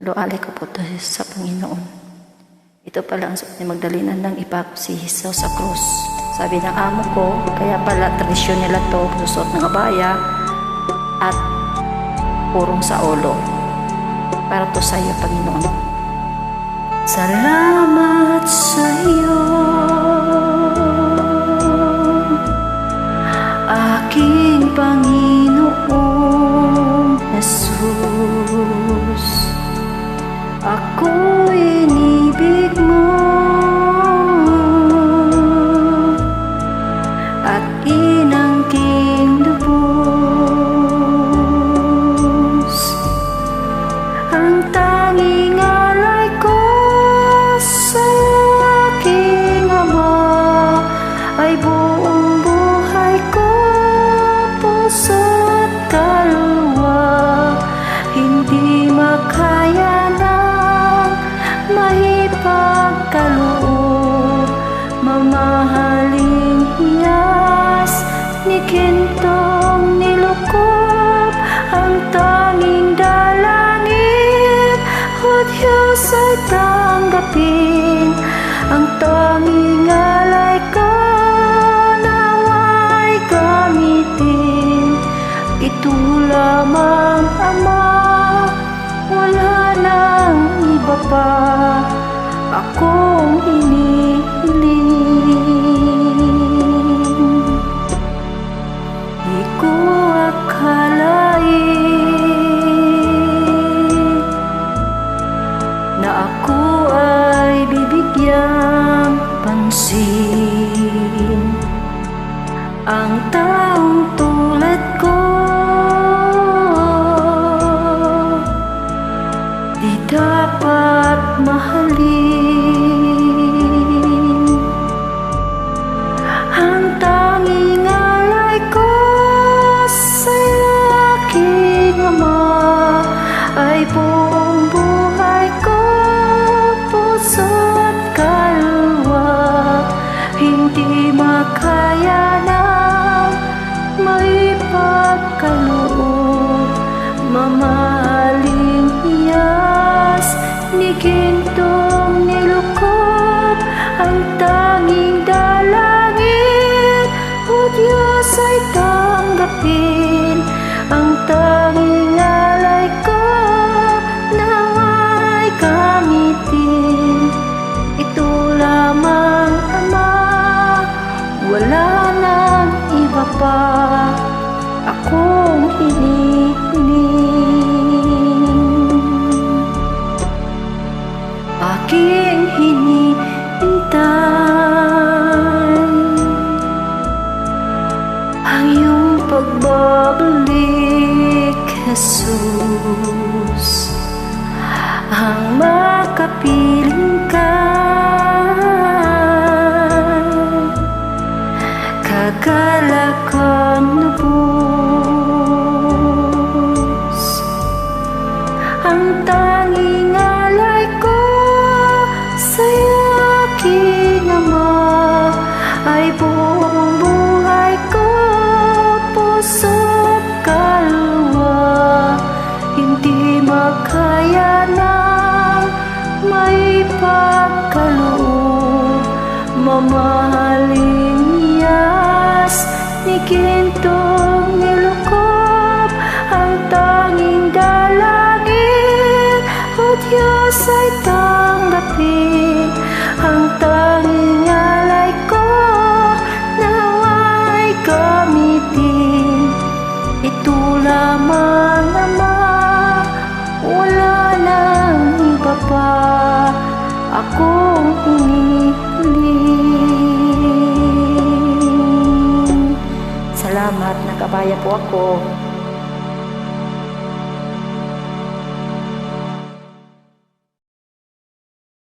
Lualay ko po to sa Panginoon. Ito pala ang suot ni Magdalena nang ipako si Jesus sa krus. Sabi ng amo ko, kaya pala tradisyon nila to, susuot ng abaya at purong sa ulo. Para to sa iyo, Panginoon. Salamat sa iyo, aking Panginoong Jesus. Ako'y inibig mo at inangking lubos. Ang tanging alay ko sa aking Ama ay buong buhay ko, puso at kaluluwa. Hindi makaya maipagkaloob, mamahaling hiyas ni gintong nilukob. Ang tanging dalangin, O Diyos, ay tanggapin. Ang tanging alay ko, nawa'y gamitin. Ito lamang, Ama, wala nang iba pa akong hinihiling. Di ko akalain na ako ay bibigyang pansin. Ang taong tulad ko di dapat mahalin. Ang tanging alay ko sa aking Ama ay buong buhay ko, puso at kaluluwa. Hindi makaya na maipagkaloob, mamahaling hiyas ni gintong nilukob. Ang tanging dalangin, O Diyos, ay tanggapin. Ang tanging alay ko, nawa'y gamitin. Ito lamang, Ama, wala nang iba pa akong hinihiling. Aking hinihintay ang iyong pagbabalik, Jesus. Ang makapiling ka, kagalakan lubos. Ang tanging alay ko sa aking Ama ay buong buhay ko, puso at kaluluwa. Hindi makaya na maipagkaloob, mamahaling hiyas ni gintong nilukob. Ang tanging dalangin, O Diyos, ay tanggapin. Ang tanging alay ko, nawa'y gamitin. Ito lamang, Ama, wala nang iba pa akong hinihiling. Salamat, nagkabaya po ako.